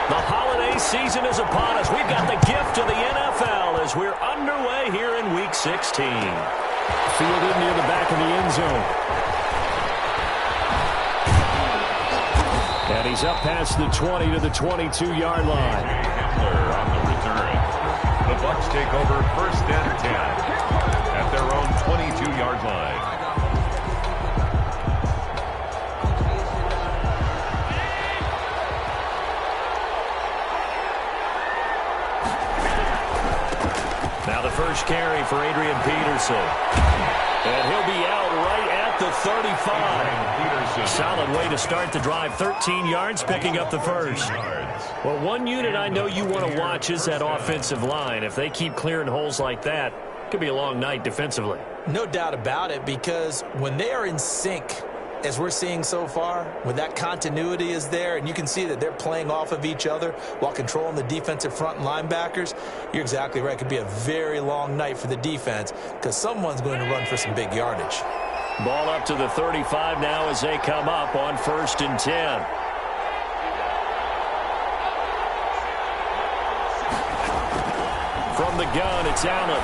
The holiday season is upon us. We've got the gift of the NFL as we're underway here in Week 16. Fielded near the back of the end zone. And he's up past the 20 to the 22-yard line. Hamler on the return. The Bucs take over 1st and 10 at their own 22-yard line. Now the first carry for Adrian Peterson. And he'll be out right at the 35. Solid way to start the drive. 13 yards, picking up the first. Well, one unit I know you want to watch is that offensive line. If they keep clearing holes like that, it could be a long night defensively. No doubt about it, because when they are in sync, as we're seeing so far, when that continuity is there and you can see that they're playing off of each other while controlling the defensive front and linebackers, you're exactly right. It could be a very long night for the defense because someone's going to run for some big yardage. Ball up to the 35 now as they come up on 1st and 10. From the gun, it's Allen.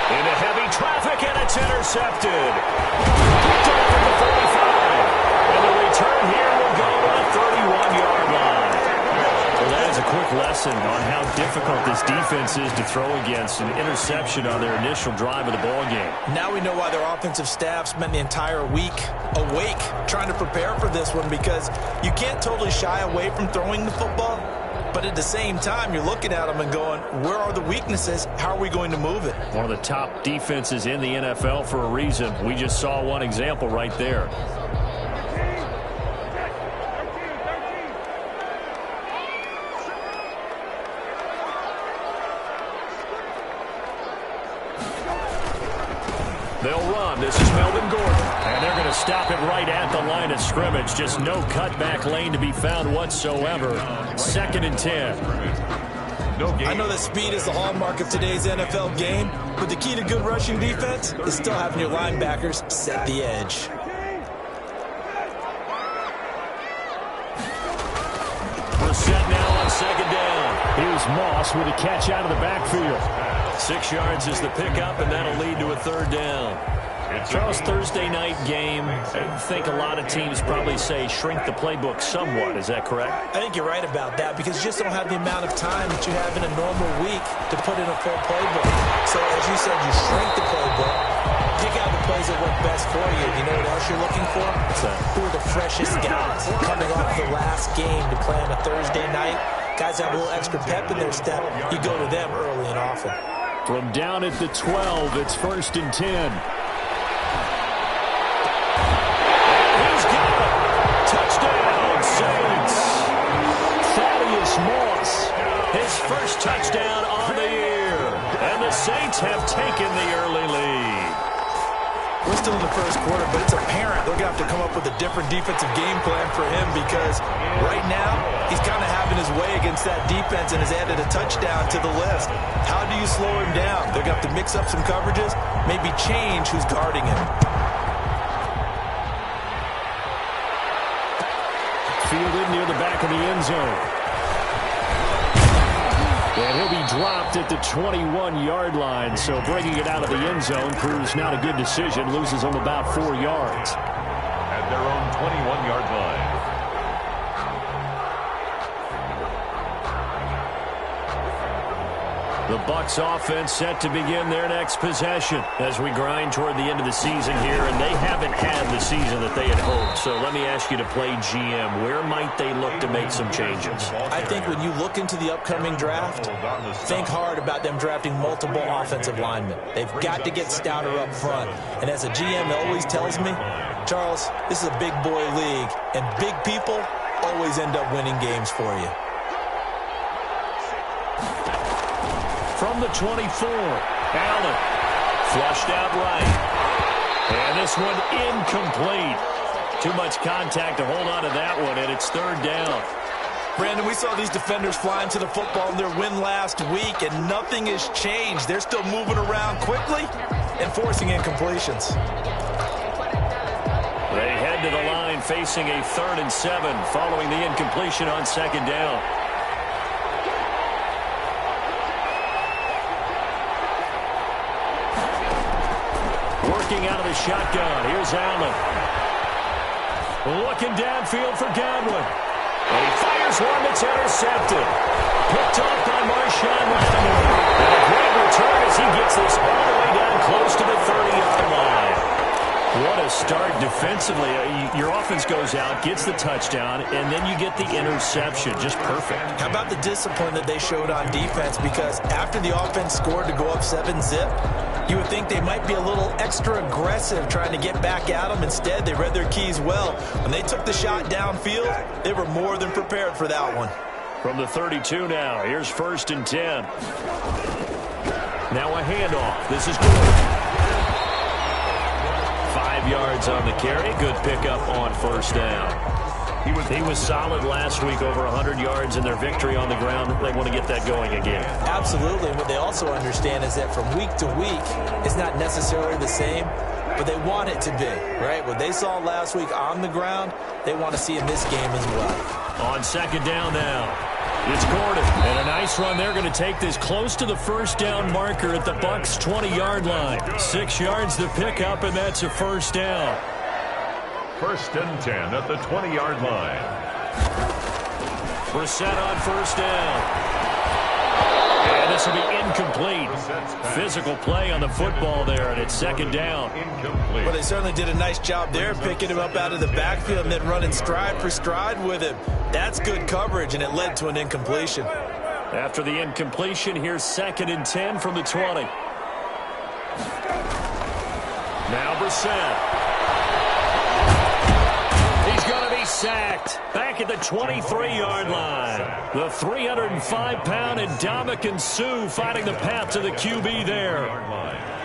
Into heavy traffic, and it's intercepted. Picked off at the 45. And the return here will go to the 31-yard line. Well, that is a quick lesson on how difficult this defense is to throw against. An interception on their initial drive of the ball game. Now we know why their offensive staff spent the entire week awake trying to prepare for this one, because you can't totally shy away from throwing the football. But at the same time, you're looking at them and going, where are the weaknesses? How are we going to move it? One of the top defenses in the NFL for a reason. We just saw one example right there. They'll run. This is Melvin Gordon. And they're going to stop it right at the line of scrimmage. Just no cutback lane to be found whatsoever. 2nd and 10. I know that speed is the hallmark of today's NFL game, but the key to good rushing defense is still having your linebackers set the edge. We're set now on 2nd down. Here's Moss with a catch out of the backfield. 6 yards is the pickup, and that'll lead to a 3rd down. Charles, Thursday night game, I think a lot of teams probably say shrink the playbook somewhat. Is that correct? I think you're right about that, because you just don't have the amount of time that you have in a normal week to put in a full playbook. So as you said, you shrink the playbook, pick out the plays that work best for you. You know what else you're looking for? Who are the freshest guys coming off the last game to play on a Thursday night? Guys have a little extra pep in their step. You go to them early and often. From down at the 12, it's 1st and 10. Touchdown, Saints. Thaddeus Moss, his first touchdown on the year. And the Saints have taken the early lead. We're still in the first quarter, but it's apparent they're going to have to come up with a different defensive game plan for him, because right now he's kind of having his way against that defense and has added a touchdown to the list. How do you slow him down? They're going to have to mix up some coverages, maybe change who's guarding him. Fielded near the back of the end zone. And he'll be dropped at the 21-yard line. So bringing it out of the end zone proves not a good decision. Loses him about 4 yards. At their own 21-yard line. The Bucs offense set to begin their next possession as we grind toward the end of the season here, and they haven't had the season that they had hoped. So let me ask you to play GM. Where might they look to make some changes? I think when you look into the upcoming draft, think hard about them drafting multiple offensive linemen. They've got to get stouter up front. And as a GM always tells me, Charles, this is a big boy league, and big people always end up winning games for you. From the 24, Allen flushed out right. And this one incomplete. Too much contact to hold on to that one, and it's 3rd down. Brandon, we saw these defenders flying to the football in their win last week, and nothing has changed. They're still moving around quickly and forcing incompletions. They head to the line facing a 3rd and 7 following the incompletion on 2nd down. Working out of the shotgun. Here's Allen. Looking downfield for Godwin. And he fires one that's intercepted. Picked off by Marshawn Lattimore. And a great return as he gets this all the way down close to the 30-yard line. What a start defensively. Your offense goes out, gets the touchdown, and then you get the interception. Just perfect. How about the discipline that they showed on defense? Because after the offense scored to go up 7-zip, you would think they might be a little extra aggressive trying to get back at them. Instead, they read their keys well. When they took the shot downfield, they were more than prepared for that one. From the 32 now, here's 1st and 10. Now a handoff. This is good. 5 yards on the carry. Good pickup on 1st down. He was solid last week, over 100 yards in their victory on the ground. They want to get that going again. Absolutely. And what they also understand is that from week to week, it's not necessarily the same, but they want it to be, right? What they saw last week on the ground, they want to see in this game as well. On 2nd down now. It's Gordon, and a nice run. They're going to take this close to the 1st down marker at the Bucs' 20-yard line. 6 yards to pick up, and that's a 1st down. 1st and 10 at the 20-yard line. Brissett on 1st down. And this will be incomplete. Physical play on the football there, and it's 2nd down. Incomplete. Well, they certainly did a nice job there, picking him up out of the backfield and then running stride for stride with him. That's good coverage, and it led to an incompletion. After the incompletion, here's 2nd and 10 from the 20. Now Brissett. He's going to be sacked back at the 23-yard line. The 305-pound Ndamukong Suh fighting the path to the QB there.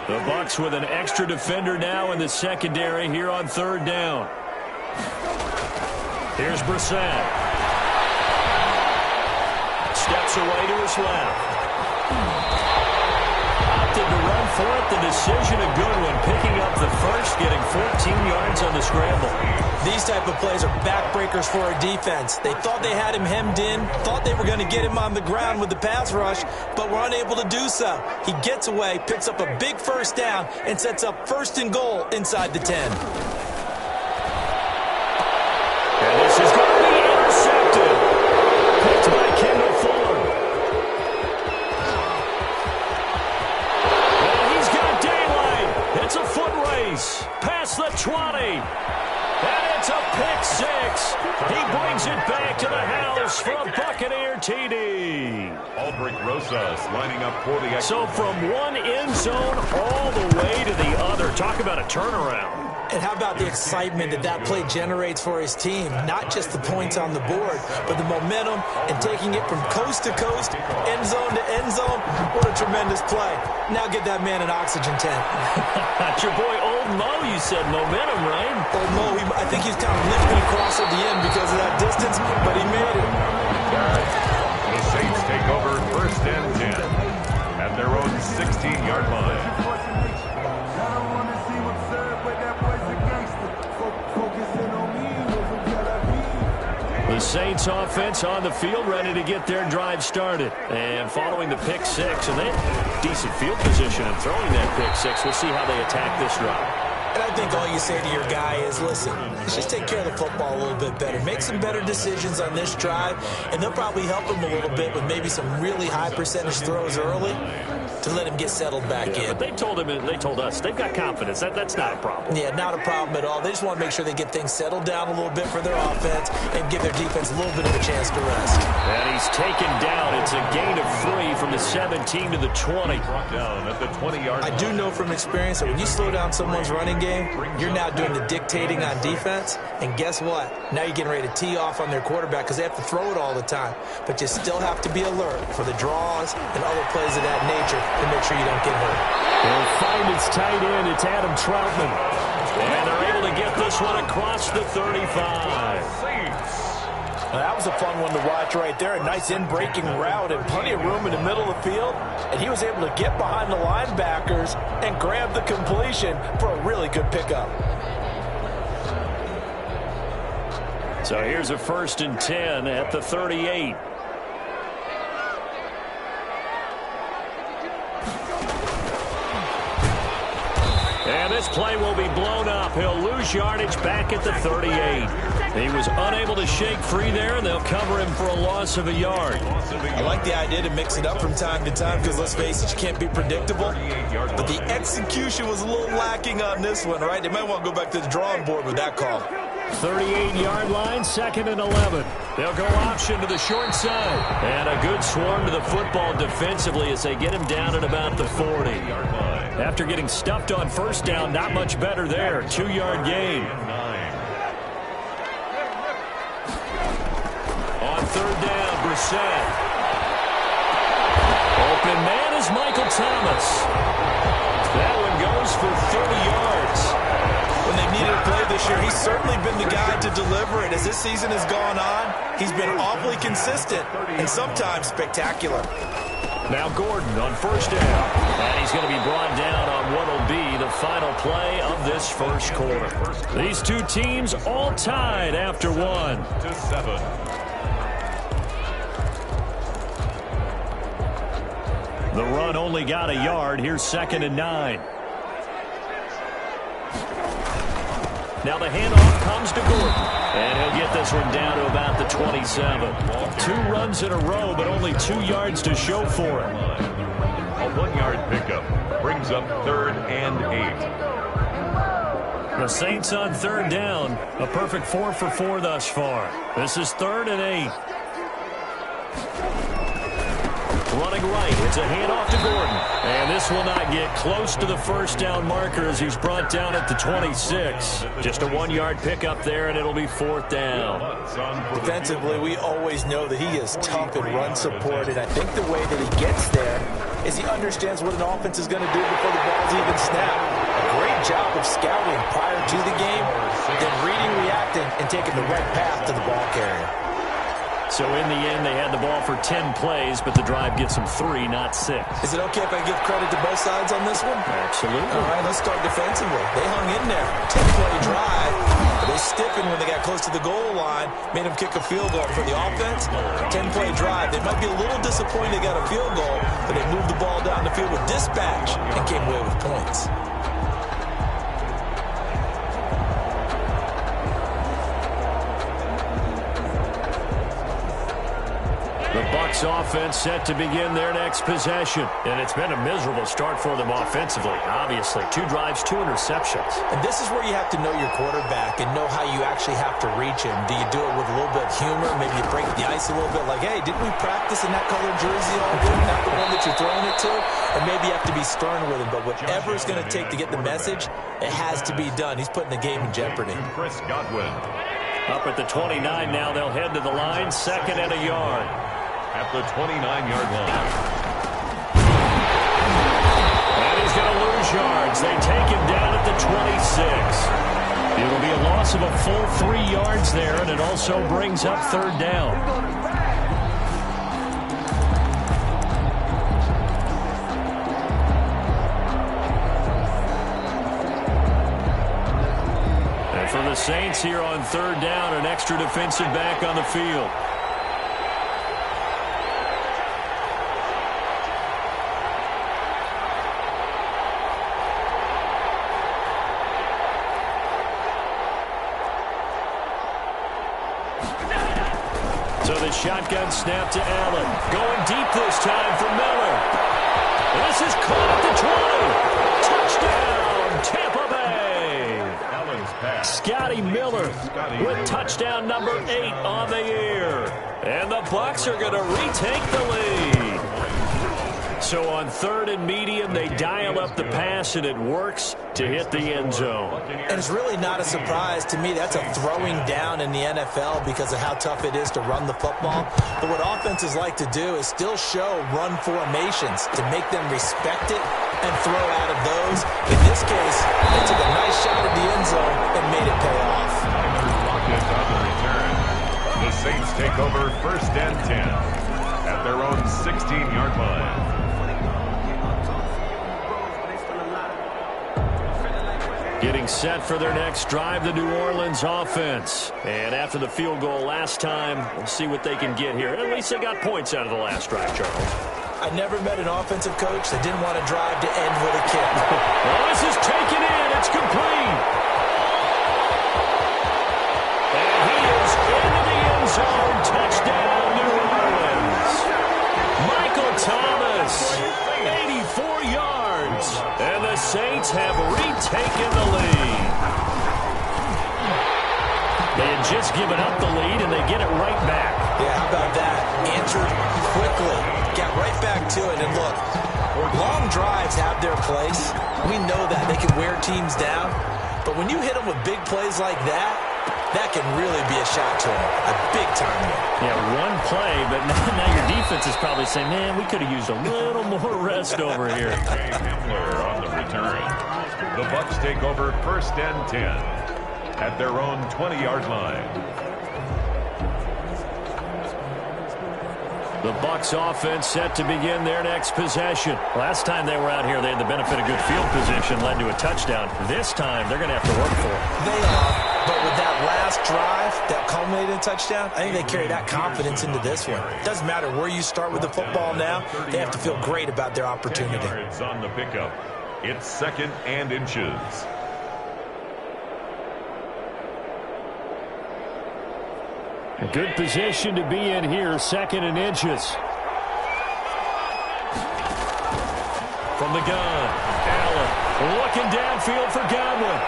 The Bucs with an extra defender now in the secondary here on 3rd down. Here's Brissett. Steps away to his left. Opted to run for it. The decision a good one. Picking up the first, getting 14 yards on the scramble. These type of plays are backbreakers for a defense. They thought they had him hemmed in, thought they were going to get him on the ground with the pass rush, but were unable to do so. He gets away, picks up a big 1st down, and sets up 1st and goal inside the 10. And this is going to be intercepted. Picked by Kendall Fuller. And he's got daylight. It's a foot race. Past the 20. And it's a pick 6. He brings it back to the house for a Buccaneer TD. Aldrich Rosas lining up for the... So from one end zone all the way to the other. Talk about a turnaround. And how about the excitement that that play generates for his team? Not just the points on the board, but the momentum and taking it from coast to coast, end zone to end zone. What a tremendous play. Now get that man an oxygen tank. Your boy Old Mo, you said momentum, right? Old Mo, I think he's kind of limping across at the end because of that distance, but he made it. The Saints take over 1st and 10 at their own 16-yard line. The Saints offense on the field, ready to get their drive started. And following the pick 6, and they have decent field position and throwing that pick 6. We'll see how they attack this drive. And I think all you say to your guy is, listen, let's just take care of the football a little bit better. Make some better decisions on this drive, and they'll probably help him a little bit with maybe some really high percentage throws early to let him get settled back in. But they told us they've got confidence. That's not a problem. Yeah, not a problem at all. They just want to make sure they get things settled down a little bit for their offense and give their defense a little bit of a chance to rest. And he's taken down. It's a gain of 3 from the 17 to the 20. Down at the 20-yard line. I do know from experience that when you slow down someone's running game, you're now doing the dictating on defense. And guess what? Now you're getting ready to tee off on their quarterback because they have to throw it all the time. But you still have to be alert for the draws and other plays of that nature to make sure you don't get hurt. They'll find its tight end. It's Adam Troutman. And they're able to get this one across the 35. Well, that was a fun one to watch right there. A nice in-breaking route and plenty of room in the middle of the field. And he was able to get behind the linebackers and grab the completion for a really good pickup. So here's a 1st and 10 at the 38. And this play will be blown up. He'll lose yardage back at the 38. He was unable to shake free there, and they'll cover him for a loss of a yard. I like the idea to mix it up from time to time because, let's face it, you can't be predictable. But the execution was a little lacking on this one, right? They might want to go back to the drawing board with that call. 38-yard line, 2nd and 11. They'll go option to the short side. And a good swarm to the football defensively as they get him down at about the 40. After getting stuffed on 1st down, not much better there. 2-yard gain. On 3rd down, Brissett. Open man is Michael Thomas. That one goes for 30 yards. When they've needed a play this year, he's certainly been the guy to deliver it. As this season has gone on, he's been awfully consistent and sometimes spectacular. Now Gordon on 1st down. And he's going to be brought down on what will be the final play of this 1st quarter. These two teams all tied after 1. 7. The run only got a yard. Here's 2nd and 9. Now the handoff comes to Gordon. And he'll get this one down to about the 27. 2 runs in a row, but only 2 yards to show for it. A 1-yard pickup brings up 3rd and 8. The Saints on 3rd down. A perfect 4 for 4 thus far. This is 3rd and 8. Running right, it's a handoff to Gordon. And this will not get close to the 1st down marker as he's brought down at the 26. Just a 1-yard pickup there, and it'll be 4th down. Defensively, we always know that he is tough in run support, and I think the way that he gets there is he understands what an offense is going to do before the ball's even snapped. A great job of scouting prior to the game, then reading, reacting, and taking the right path to the ball carrier. So in the end, they had the ball for 10 plays, but the drive gets them 3, not 6. Is it okay if I give credit to both sides on this one? Absolutely. All right, let's start defensively. They hung in there. 10-play drive. They stiffened when they got close to the goal line, made them kick a field goal. For the offense, 10-play drive. They might be a little disappointed they got a field goal, but they moved the ball down the field with dispatch and came away with points. The Bucs offense set to begin their next possession. And it's been a miserable start for them offensively, obviously. 2 drives, 2 interceptions. And this is where you have to know your quarterback and know how you actually have to reach him. Do you do it with a little bit of humor? Maybe you break the ice a little bit like, hey, didn't we practice in that colored jersey all week? Not the one that you're throwing it to? Or maybe you have to be stern with him. But whatever it's going to take to get the message, it has to be done. He's putting the game in jeopardy. Chris Godwin. Up at the 29 now, they'll head to the line. 2nd and a yard. At the 29-yard line. And he's going to lose yards. They take him down at the 26. It'll be a loss of a full 3 yards there, and it also brings up 3rd down. And for the Saints here on 3rd down, an extra defensive back on the field. So the shotgun snap to Allen. Going deep this time for Miller. This is caught at the 20. Touchdown, Tampa Bay. Allen's pass. Scotty Miller with touchdown number 8 on the year. And the Bucs are going to retake the lead. So on 3rd and medium, they dial up the pass, and it works to hit the end zone. And it's really not a surprise to me. That's a throwing down in the NFL because of how tough it is to run the football. But what offenses like to do is still show run formations to make them respect it and throw out of those. In this case, they took a nice shot at the end zone and made it pay off. The Saints take over 1st and 10 at their own 16-yard line. Getting set for their next drive, the New Orleans offense. And after the field goal last time, we'll see what they can get here. At least they got points out of the last drive, Charles. I never met an offensive coach that didn't want to drive to end with a kick. Well, this is taken in. It's complete. And he is into the end zone. Touchdown, New Orleans. Michael Thomas, 84 yards. And the Saints have retaken the lead. They had just given up the lead, and they get it right back. Yeah, how about that? Answered quickly. Got right back to it. And look, long drives have their place. We know that. They can wear teams down. But when you hit them with big plays like that, that can really be a shot to them. A big-time one. Yeah, one play, but now your defense is probably saying, man, we could have used a little more rest over here. Jay Hamler on the return. The Bucs take over 1st and 10 at their own 20-yard line. The Bucs offense set to begin their next possession. Last time they were out here, they had the benefit of good field position, led to a touchdown. This time, they're going to have to work for it. They are, but with that last drive that culminated in a touchdown, I think they carry that confidence into this one. It doesn't matter where you start with the football now. They have to feel great about their opportunity. It's on the pickup. It's 2nd and inches. A good position to be in here, 2nd and inches. From the gun, Allen looking downfield for Godwin.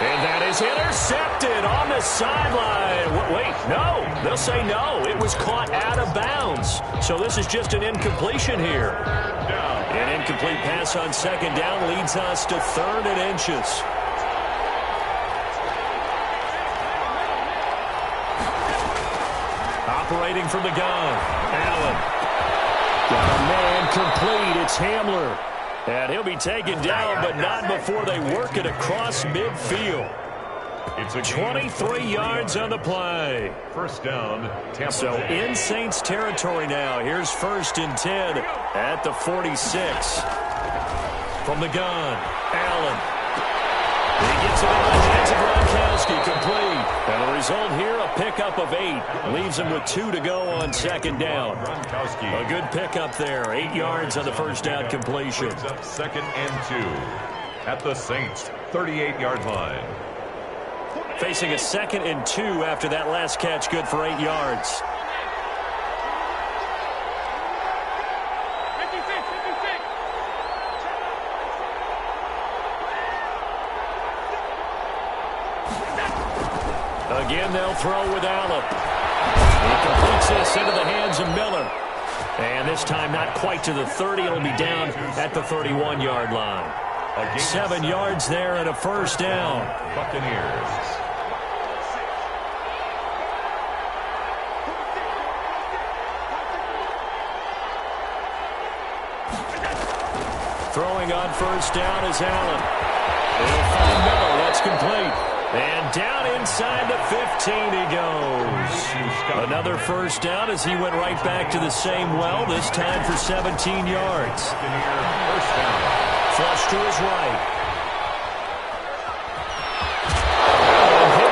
And that is intercepted on the sideline. Wait, no. They'll say no. It was caught out of bounds. So this is just an incompletion here. An incomplete pass on 2nd down leads us to 3rd and inches. Operating from the gun, Allen. Got a man complete. It's Hamler. And he'll be taken down, but not before they work it across midfield. It's a 23 yards on the play. 1st down, Tampa So Bay. in Saints territory now. Here's 1st and 10 at the 46. From the gun, Allen. He gets it in the hands of Gronkowski, complete. And the result here, a pickup of 8. Leaves him with 2 to go on 2nd down. Gronkowski A good pickup there. 8 yards on the 1st down completion. brings up 2nd and 2 at the Saints' 38-yard line. Facing a 2nd and 2 after that last catch, good for 8 yards. Again, they'll throw with Allen. He completes this into the hands of Miller. And this time not quite to the 30. It'll be down at the 31-yard line. 7 yards there and a 1st down. Buccaneers. Throwing on 1st down is Allen. They'll find Miller. That's complete. And down inside the 15 he goes. Another 1st down as he went right back to the same well, this time for 17 yards. First down. Flush to his right.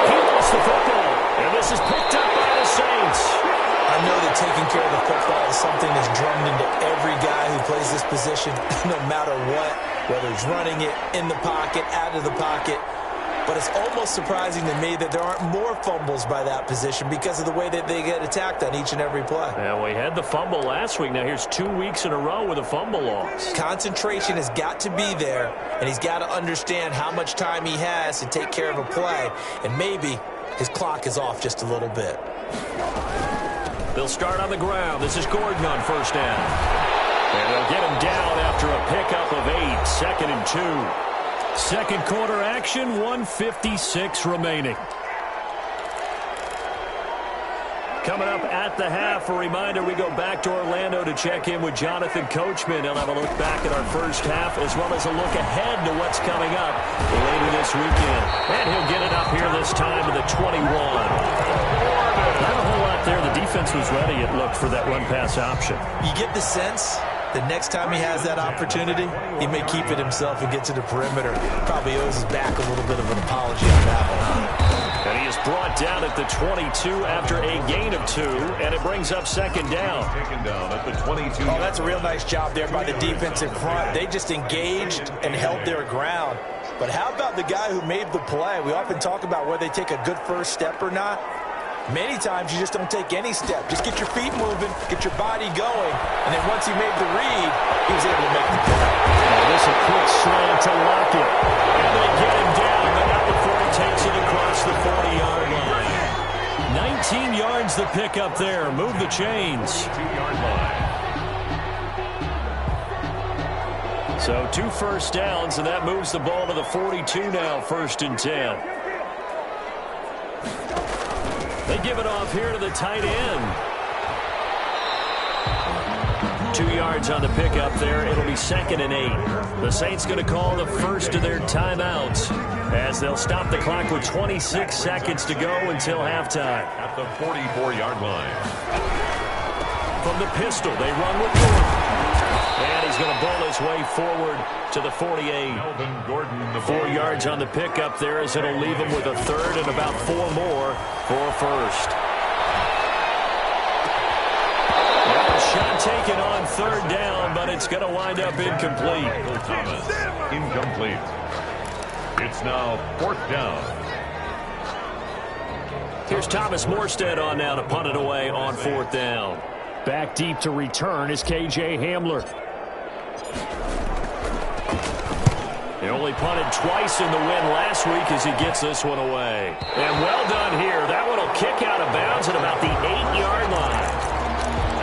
He lost the football. And this is picked up by the Saints. I know that taking care of the football is something that's drummed into every guy who plays this position, no matter what, whether it's running it, in the pocket, out of the pocket. But it's almost surprising to me that there aren't more fumbles by that position because of the way that they get attacked on each and every play. Yeah, we had the fumble last week. Now here's 2 weeks in a row with a fumble loss. Concentration has got to be there, and he's got to understand how much time he has to take care of a play. And maybe his clock is off just a little bit. They'll start on the ground. This is Gordon on 1st down. And they'll get him down after a pickup of 8. 2nd and 2. 2nd quarter action, 1:56 remaining. Coming up at the half, a reminder, we go back to Orlando to check in with Jonathan Coachman. He'll have a look back at our 1st half as well as a look ahead to what's coming up later this weekend. And he'll get it up here this time to the 21. Not a whole lot there. The defense was ready, it looked, for that run-pass option. You get the sense the next time he has that opportunity, he may keep it himself and get to the perimeter. Probably owes his back a little bit of an apology on that one. And he is brought down at the 22 after a gain of 2, and it brings up second down. Taken down at the 22. Oh, that's a real nice job there by the defensive front. They just engaged and held their ground. But how about the guy who made the play? We often talk about whether they take a good first step or not. Many times you just don't take any step. Just get your feet moving, get your body going, and then once he made the read, he was able to make the play. Now this a quick slant to Lockett. And they get him down, but not before he takes it across the 40-yard line. 19 yards the pick up there. Move the chains. 2-yard line. So 2 first downs, and that moves the ball to the 42 now, 1st and 10. They give it off here to the tight end. 2 yards on the pickup there. It'll be 2nd and 8. The Saints going to call the first of their timeouts as they'll stop the clock with 26 seconds to go until halftime. At the 44-yard line. From the pistol, they run with Gordon. And he's going to bowl his way forward to the 48. Melvin Gordon, the 4 yards on the pickup there as it'll leave him with a 3rd and about 4 more for a first. Now a shot taken on 3rd down, but it's going to wind up incomplete. Michael Thomas, incomplete. It's now 4th down. Here's Thomas Morstead on now to punt it away on 4th down. Back deep to return is K.J. Hamler. He only punted twice in the win last week as he gets this one away. And well done here. That one will kick out of bounds at about the 8-yard line.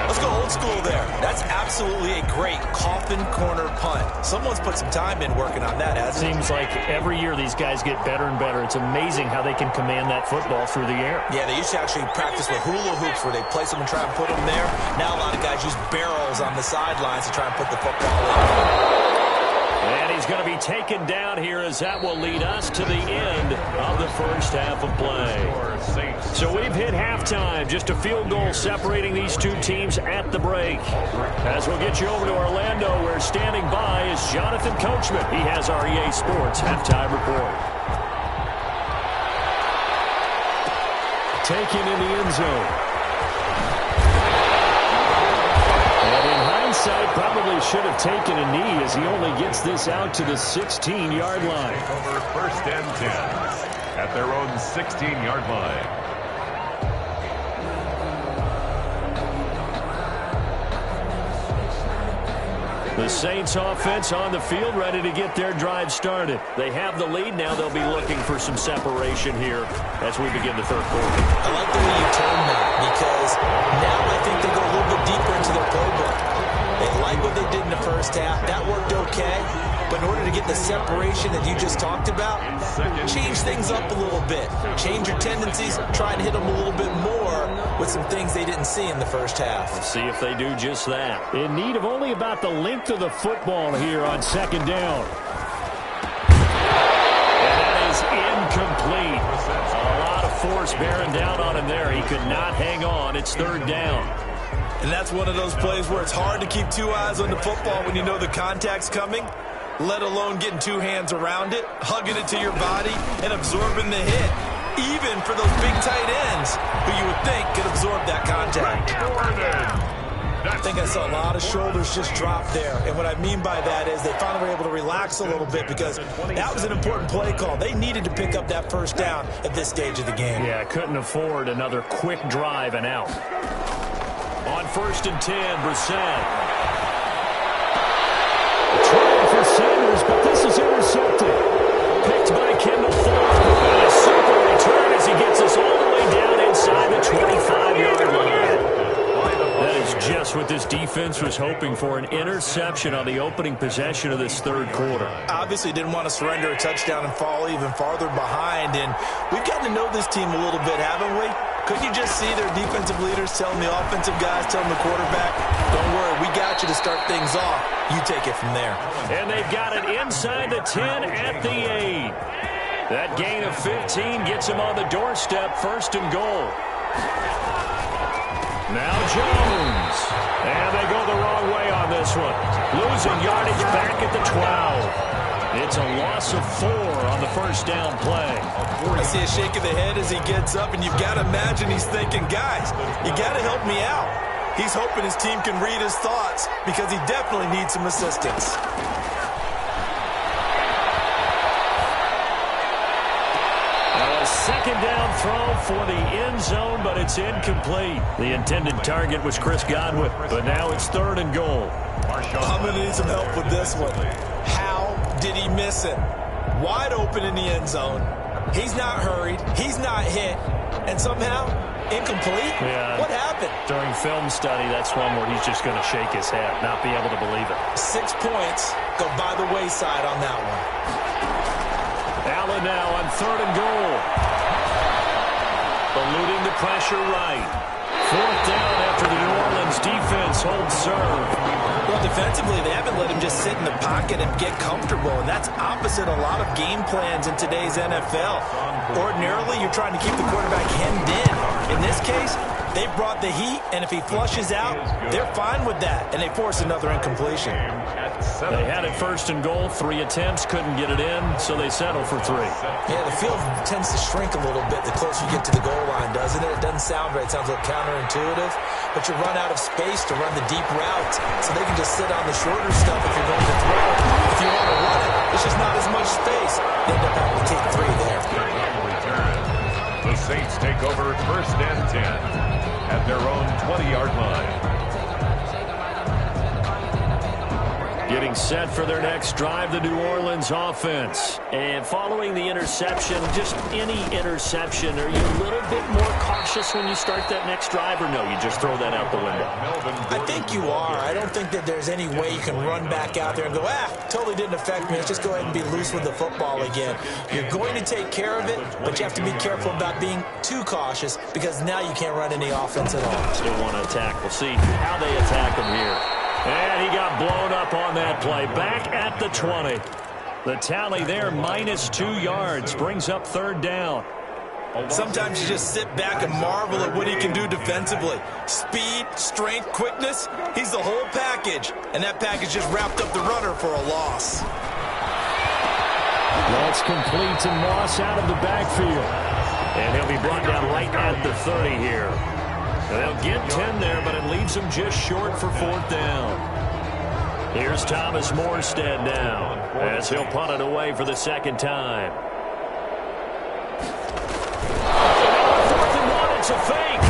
Let's go old school there. That's absolutely a great coffin corner punt. Someone's put some time in working on that, hasn't it? Seems like every year these guys get better and better. It's amazing how they can command that football through the air. Yeah, they used to actually practice with hula hoops where they place them and try and put them there. Now a lot of guys use barrels on the sidelines to try and put the football in. And he's going to be taken down here as that will lead us to the end of the first half of play. So we've hit halftime. Just a field goal separating these two teams at the break. As we'll get you over to Orlando, where standing by is Jonathan Coachman. He has our EA Sports halftime report. Taken in the end zone. Probably should have taken a knee as he only gets this out to the 16-yard line. Over 1st and 10 at their own 16-yard line. The Saints offense on the field ready to get their drive started. They have the lead now. They'll be looking for some separation here as we begin the 3rd quarter. I like the way you term that because now I think they go a little bit deeper into their playbook. They like what they did in the first half. That worked okay. But in order to get the separation that you just talked about, change things up a little bit. Change your tendencies. Try and hit them a little bit more with some things they didn't see in the first half. Let's see if they do just that. In need of only about the length of the football here on 2nd down. And that is incomplete. A lot of force bearing down on him there. He could not hang on. It's 3rd down. And that's one of those plays where it's hard to keep 2 eyes on the football when you know the contact's coming, let alone getting 2 hands around it, hugging it to your body, and absorbing the hit, even for those big tight ends who you would think could absorb that contact. I think I saw a lot of shoulders just drop there. And what I mean by that is they finally were able to relax a little bit because that was an important play call. They needed to pick up that first down at this stage of the game. Yeah, couldn't afford another quick drive and out. On 1st and 10, Brissett. Trying for Sanders, but this is intercepted. Picked by Kendall Fuller. And a super return as he gets us all the way down inside the 25-yard line. That is just what this defense was hoping for, an interception on the opening possession of this 3rd quarter. Obviously didn't want to surrender a touchdown and fall even farther behind. And we've gotten to know this team a little bit, haven't we? Couldn't you just see their defensive leaders telling the offensive guys, telling the quarterback, don't worry, we got you to start things off. You take it from there. And they've got it inside the 10 at the 8. That gain of 15 gets them on the doorstep, 1st and goal. Now Jones. And they go the wrong way on this one. Losing yardage back at the 12. It's a loss of 4 on the first down play. I see a shake of the head as he gets up, and you've got to imagine he's thinking, guys, you got to help me out. He's hoping his team can read his thoughts because he definitely needs some assistance. Second down throw for the end zone, but it's incomplete. The intended target was Chris Godwin, but now it's 3rd and goal. I'm going to need some help with this one. How did he miss it? Wide open in the end zone. He's not hurried. He's not hit. And somehow, incomplete? Yeah. What happened? During film study, that's one where he's just going to shake his head, not be able to believe it. 6 points go by the wayside on that one. Allen now on 3rd and goal. Eluding the pressure right. 4th down after the New Orleans defense holds serve. Well, defensively, they haven't let him just sit in the pocket and get comfortable, and that's opposite a lot of game plans in today's NFL. Ordinarily, you're trying to keep the quarterback hemmed in. In this case, they brought the heat, and if he flushes out, they're fine with that, and they force another incompletion. They had it 1st and goal, 3 attempts, couldn't get it in, so they settle for 3. Yeah, the field tends to shrink a little bit the closer you get to the goal line, doesn't it? It doesn't sound right. It sounds a little counterintuitive, but you run out of space to run the deep routes, so they can just sit on the shorter stuff if you're going to throw. If you want to run it, it's just not as much space. They end up having to take 3 there. The Saints take over 1st and 10 at their own 20-yard line. Getting set for their next drive, the New Orleans offense. And following the interception, just any interception, are you a little bit more cautious when you start that next drive, or no, you just throw that out the window? I think you are. I don't think that there's any way you can run back out there and go, totally didn't affect me. Let's just go ahead and be loose with the football again. You're going to take care of it, but you have to be careful about being too cautious because now you can't run any offense at all. Still want to attack. We'll see how they attack him here. And he got blown up on that play. Back at the 20. The tally there, -2 yards, brings up 3rd down. Sometimes you just sit back and marvel at what he can do defensively. Speed, strength, quickness, he's the whole package. And that package just wrapped up the runner for a loss. That's complete to Moss out of the backfield. And he'll be brought down right at the 30 here. They'll get 10 there, but it leaves them just short for 4th down. Here's Thomas Morstead now, as he'll punt it away for the 2nd time. 4th and 1, it's a fake.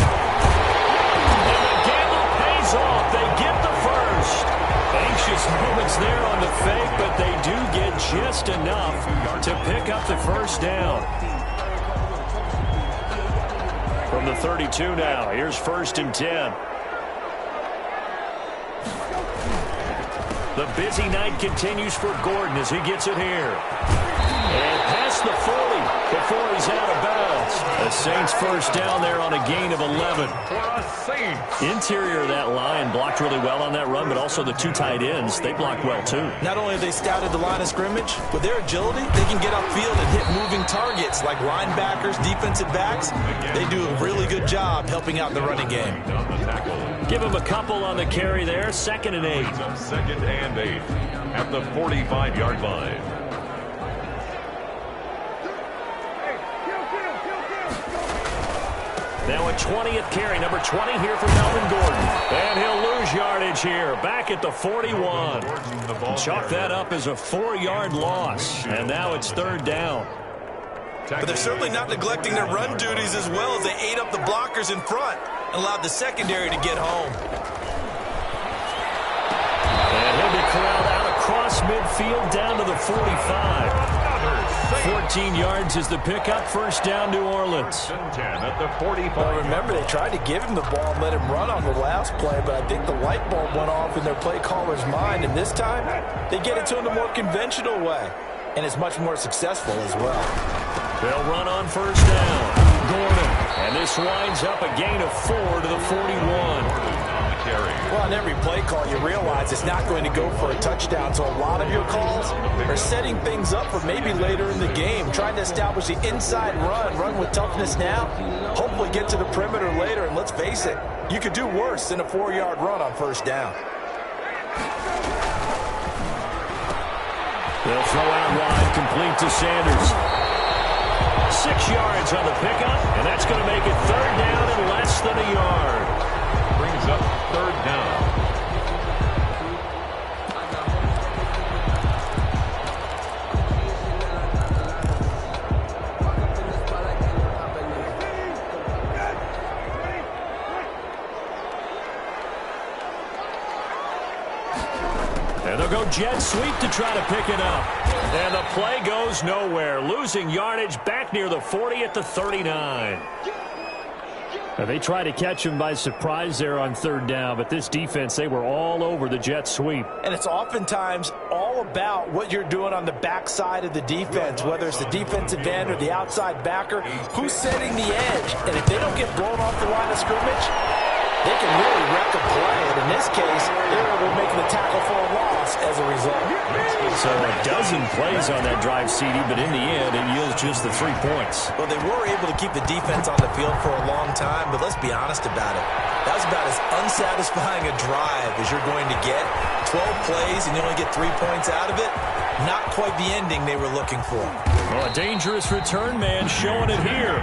And the gamble pays off. They get the first. Anxious moments there on the fake, but they do get just enough to pick up the 1st down. From the 32 now, here's 1st and 10. The busy night continues for Gordon as he gets it here. And past the 40 before he's out of bounds. The Saints 1st down there on a gain of 11. Interior of that line blocked really well on that run, but also the 2 tight ends, they blocked well too. Not only have they scouted the line of scrimmage, with their agility, they can get upfield and hit moving targets like linebackers, defensive backs. They do a really good job helping out in the running game. Give him a couple on the carry there, 2nd and 8. 2nd and 8 at the 45-yard line. Now a 20th carry, number 20 here for Melvin Gordon. And he'll lose yardage here, back at the 41. Chalk that up as a 4-yard loss. And now it's 3rd down. But they're certainly not neglecting their run duties as well as they ate up the blockers in front and allowed the secondary to get home. And he'll be corralled out across midfield down to the 45. 14 yards is the pickup. 1st down, New Orleans. At the 45. Well, remember, they tried to give him the ball and let him run on the last play, but I think the light bulb went off in their play caller's mind, and this time they get it to him the more conventional way, and it's much more successful as well. They'll run on 1st down. Gordon, and this winds up a gain of 4 to the 41. carry. Well, on every play call, you realize it's not going to go for a touchdown. So a lot of your calls are setting things up for maybe later in the game, trying to establish the inside run with toughness now, hopefully get to the perimeter later. And let's face it, you could do worse than a 4-yard run on first down. They'll throw out wide, complete to Sanders. 6 yards on the pickup, and that's going to make it third down and less than a yard. Brings up third down. And they'll go jet sweep to try to pick it up. And the play goes nowhere. Losing yardage back near the 40 at the 39. They tried to catch him by surprise there on third down, but this defense, they were all over the jet sweep. And it's oftentimes all about what you're doing on the backside of the defense, whether it's the defensive end or the outside backer, who's setting the edge. And if they don't get blown off the line of scrimmage, they can really wreck a play. And in this case, they're able to make the tackle for a loss as a result. So a dozen plays on that drive, CD, but in the end, it yields just the 3 points. Well, they were able to keep the defense on the field for a long time, but let's be honest about it. That was about as unsatisfying a drive as you're going to get. 12 plays and you only get 3 points out of it. Not quite the ending they were looking for. Well, a dangerous return man showing it here.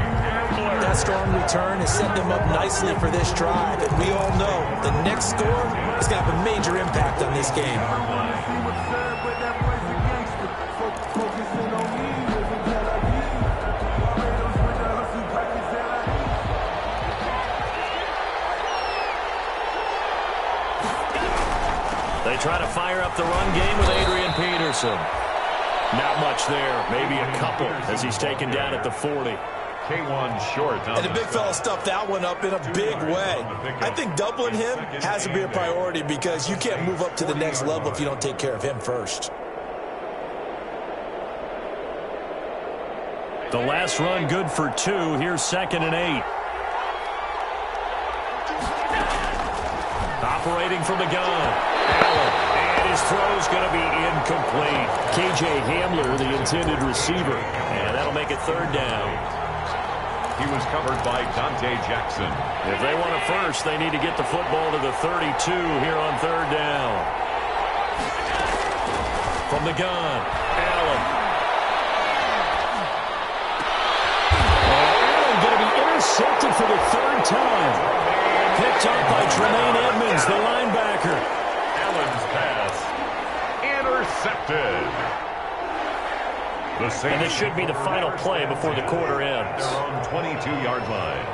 That strong return has set them up nicely for this drive, and we all know the next score is going to have a major impact on this game. They try to fire up the run game with Adrian Peterson. Not much there, maybe a couple as he's taken down at the 40. K1 short. And the big fella stuffed that one up in a big way. I think doubling him has to be a priority because you can't move up to the next level if you don't take care of him first. The last run good for 2. Here's 2nd and 8. Operating from the gun. Allen. And his throw's going to be incomplete. KJ Hamler, the intended receiver. And that'll make it third down. He was covered by Dante Jackson. If they want a first, they need to get the football to the 32 here on third down. From the gun, Allen. Allen going to be intercepted for the 3rd time. Picked up by Tremaine Edmonds, the linebacker. Allen's pass intercepted. And this should be the final play before the quarter ends. Their own 22-yard line.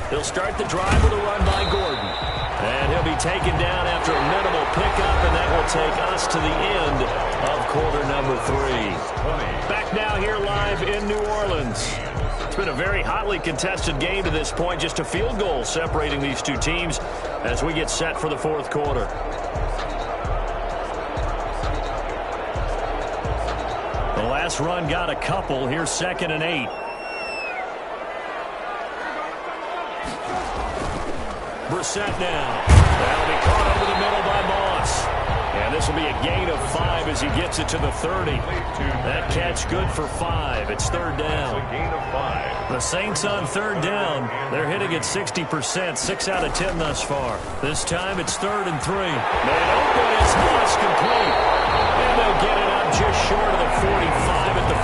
They'll start the drive with a run by Gordon. And he'll be taken down after a minimal pickup, and that will take us to the end of quarter number 3. Back now here live in New Orleans. It's been a very hotly contested game to this point. Just a field goal separating these two teams as we get set for the 4th quarter. The last run got a couple. Here's 2nd and 8. Brissett now. That'll be caught over the middle by Moss. And this will be a gain of 5 as he gets it to the 30. That catch good for 5. It's third down. A gain of 5. The Saints on third down. They're hitting at 60%, 6 out of 10 thus far. This time it's 3rd and 3. They open as Moss complete. And they'll get it up just short of the 45 at the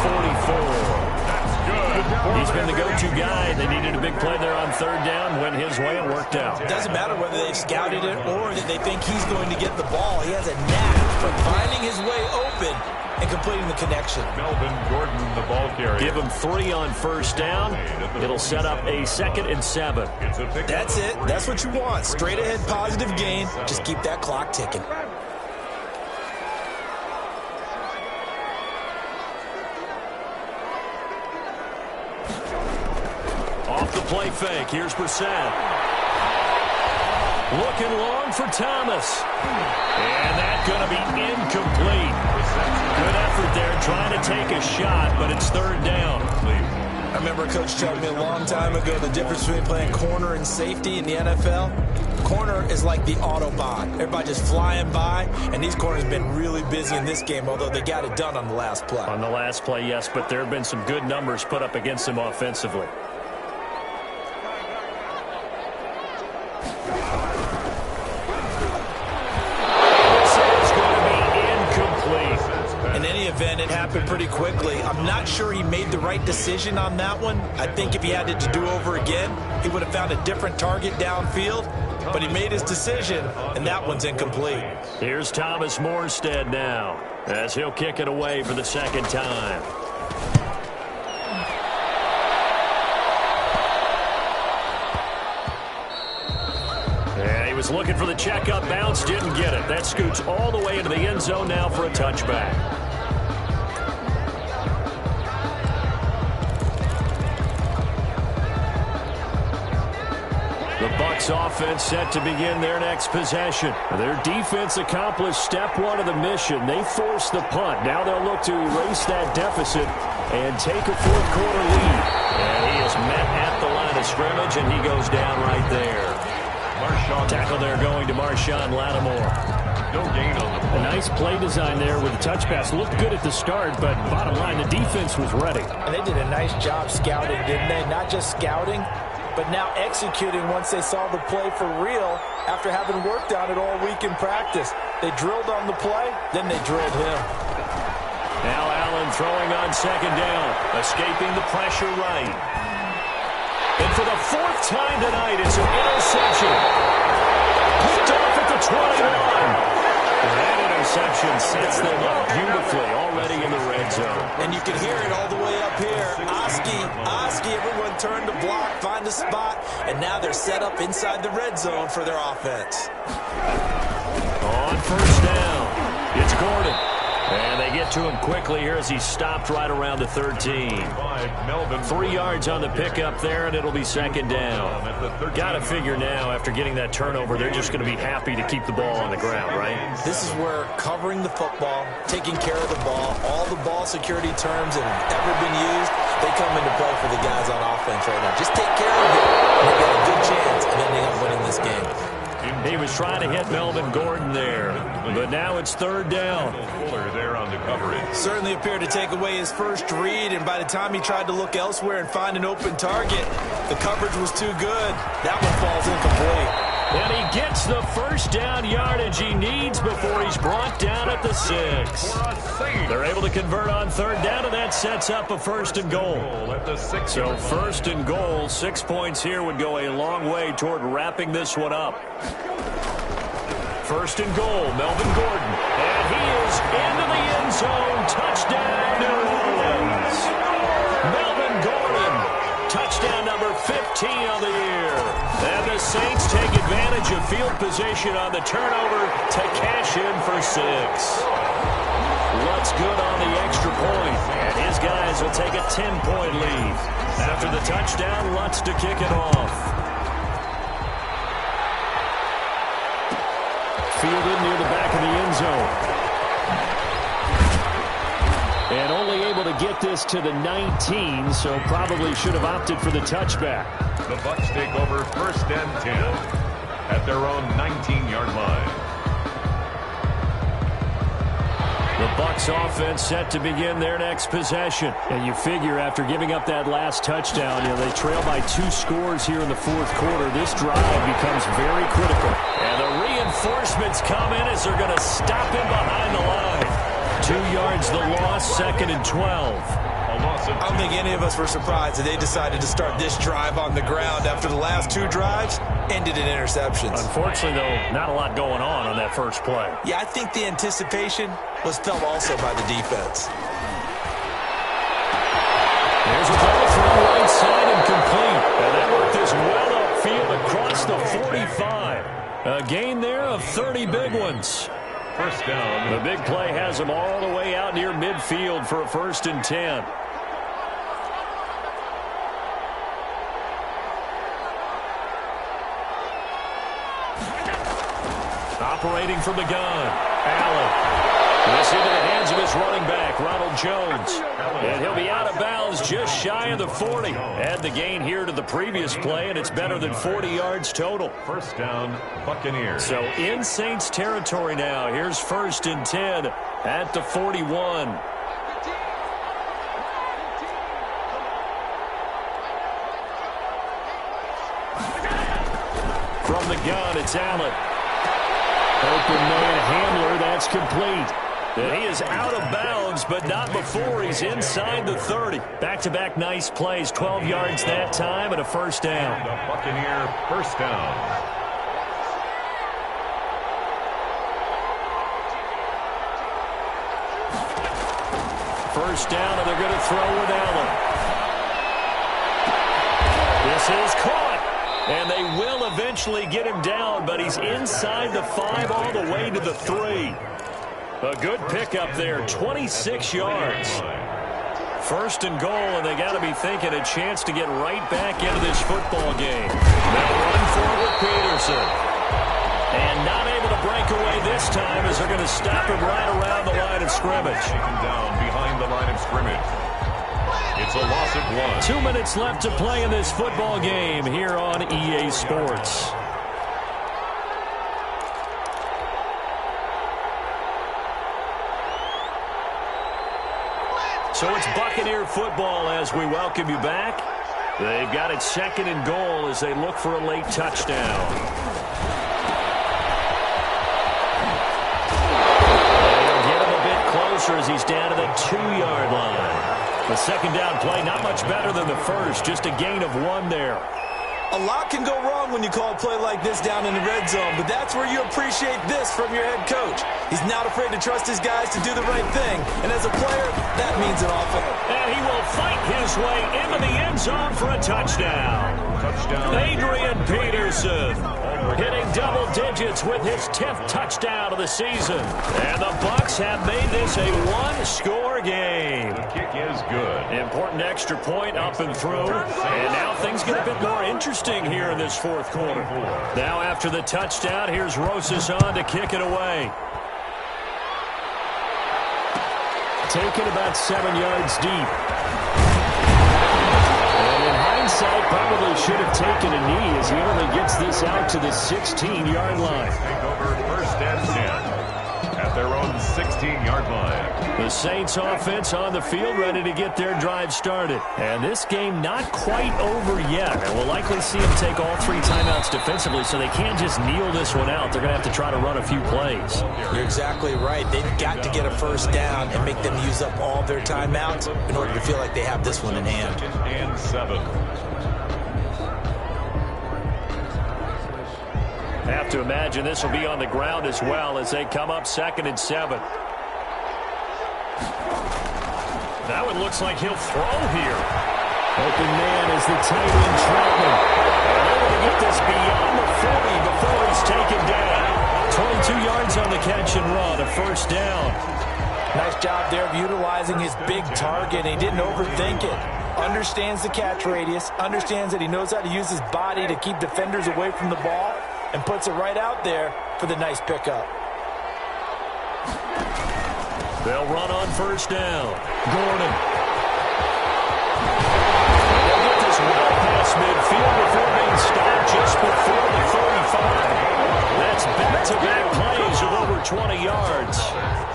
44. He's been the go-to guy. They needed a big play there on third down. Went his way and worked out. It doesn't matter whether they've scouted it or that they think he's going to get the ball. He has a knack for finding his way open and completing the connection. Melvin Gordon, the ball carrier. Give him 3 on first down. It'll set up a 2nd and 7. That's it. That's what you want. Straight ahead positive gain. Just keep that clock ticking. Off the play fake. Here's Brissett. Looking long for Thomas. And that's going to be incomplete. Good effort there trying to take a shot, but it's third down. I remember Coach telling me a long time ago the difference between playing corner and safety in the NFL. Corner is like the Autobahn. Everybody just flying by, and these corners have been really busy in this game, although they got it done on the last play. On the last play, yes, but there have been some good numbers put up against them offensively. In any event, it happened pretty quickly. I'm not sure he made the right decision on that one. I think if he had it to do over again, he would have found a different target downfield. But he made his decision, and that one's incomplete. Here's Thomas Morstead now, as he'll kick it away for the second time. Yeah, he was looking for the checkup bounce, didn't get it. That scoots all the way into the end zone now for a touchback. The Bucs offense set to begin their next possession. Their defense accomplished step one of the mission. They forced the punt. Now they'll look to erase that deficit and take a fourth quarter lead. And he is met at the line of scrimmage, and he goes down right there. Tackle there going to Marshawn Lattimore. No gain on the play. A nice play design there with the touch pass. Looked good at the start, but bottom line, the defense was ready. And they did a nice job scouting, didn't they? Not just scouting, but now executing once they saw the play for real after having worked on it all week in practice. They drilled on the play, then they drilled him. Now Allen throwing on second down, escaping the pressure right. And for the fourth time tonight, it's an interception. Picked off at the 21. That interception sets them up beautifully already in the red zone. And you can hear it all the way up here. Oski, everyone turned to block, find a spot, and now they're set up inside the red zone for their offense. On first down, it's Gordon. And they get to him quickly here as he stopped right around the 13. 3 yards on the pickup there, and it'll be second down. Got to figure now, after getting that turnover, they're just going to be happy to keep the ball on the ground, right? This is where covering the football, taking care of the ball, all the ball security terms that have ever been used, they come into play for the guys on offense right now. Just take care of it, and they got a good chance of ending up winning this game. He was trying to hit Melvin Gordon there, but now it's third down. Fuller there on the coverage. Certainly appeared to take away his first read, and by the time he tried to look elsewhere and find an open target, the coverage was too good. That one falls incomplete. And he gets the first down yardage he needs before he's brought down at the 6. They're able to convert on third down, and that sets up a first and goal. So first and goal, 6 points here would go a long way toward wrapping this one up. First and goal, Melvin Gordon. And he is into the end zone. Touchdown, New Orleans. Melvin Gordon, touchdown number 15 on the year. And the Saints take advantage of field position on the turnover to cash in for 6. Lutz good on the extra point, and his guys will take a 10-point lead. After the touchdown, Lutz to kick it off. Fielded near the back of the end zone. And only able to get this to the 19, so probably should have opted for the touchback. The Bucs take over first and 10 at their own 19-yard line. The Bucs offense set to begin their next possession. And you figure after giving up that last touchdown, they trail by 2 scores here in the fourth quarter. This drive becomes very critical. And the reinforcements come in as they're going to stop him behind the line. 2 yards the loss, second and 12. I don't think any of us were surprised that they decided to start this drive on the ground after the last 2 drives ended in interceptions. Unfortunately, though, not a lot going on that first play. Yeah, I think the anticipation was felt also by the defense. There's a ball from the right side and complete. And that worked this well upfield across the 45. A gain there of 30 big ones. First down. The big play has them all the way out near midfield for a first and 10. Operating from the gun, Allen. This into the hands of his running back, Ronald Jones. And he'll be out of bounds just shy of the 40. Add the gain here to the previous play, and it's better than 40 yards total. First down, Buccaneers. So in Saints territory now. Here's 1st and 10 at the 41. From the gun, it's Allen. Open man Hamler, that's complete. And he is out of bounds, but not before he's inside the 30. Back-to-back nice plays, 12 yards that time and a first down. The Buccaneer first down. First down, and they're going to throw with Allen. This is caught. And they will eventually get him down, but he's inside the 5 all the way to the 3. A good pickup there, 26 yards. First and goal, and they got to be thinking a chance to get right back into this football game. Now run for it with Peterson. And not able to break away this time as they're going to stop him right around the line of scrimmage. Taken down behind the line of scrimmage. It's a loss of 1. 2 minutes left to play in this football game here on EA Sports. So it's Buccaneer football as we welcome you back. They've got it 2nd and goal as they look for a late touchdown. They'll get him a bit closer as he's down to the 2-yard line. The 2nd down play, not much better than the first, just a gain of 1 there. A lot can go wrong when you call a play like this down in the red zone, but that's where you appreciate this from your head coach. He's not afraid to trust his guys to do the right thing, and as a player, that means an awful lot. And he will fight his way into the end zone for a touchdown. Adrian Peterson hitting double digits with his 10th touchdown of the season. And the Bucs have made this a 1-score game. The kick is good. Important extra point up and through. And now things get a bit more interesting here in this 4th quarter. Now after the touchdown, here's Rosas on to kick it away. Taken about 7 yards deep. And in hindsight, probably should have taken a knee as he only gets this out to the 16-yard line. Take over 1st and 10 at their own 16-yard line. The Saints offense on the field ready to get their drive started. And this game not quite over yet. And we'll likely see them take all 3 timeouts defensively, so they can't just kneel this one out. They're going to have to try to run a few plays. You're exactly right. They've got to get a first down and make them use up all their timeouts in order to feel like they have this one in hand. 2nd and 7. Have to imagine this will be on the ground as well as they come up 2nd and 7. That one looks like he'll throw here. Open man is the tight end Troutman. And able to get this beyond the 40 before he's taken down. 22 yards on the catch and run, a first down. Nice job there of utilizing his big target. He didn't overthink it. Understands the catch radius, understands that he knows how to use his body to keep defenders away from the ball, and puts it right out there for the nice pickup. They'll run on first down. Gordon. They'll get this well past midfield before being stopped just before the 35. That's back-to-back plays of over 20 yards.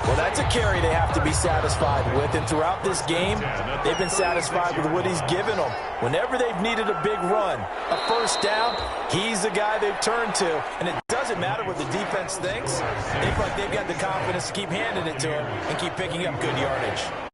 Well, that's a carry they have to be satisfied with, and throughout this game, they've been satisfied with what he's given them. Whenever they've needed a big run, a first down, he's the guy they've turned to, and it doesn't matter what the defense thinks. They feel like they've got the confidence to keep handing it to him and keep picking up good yardage.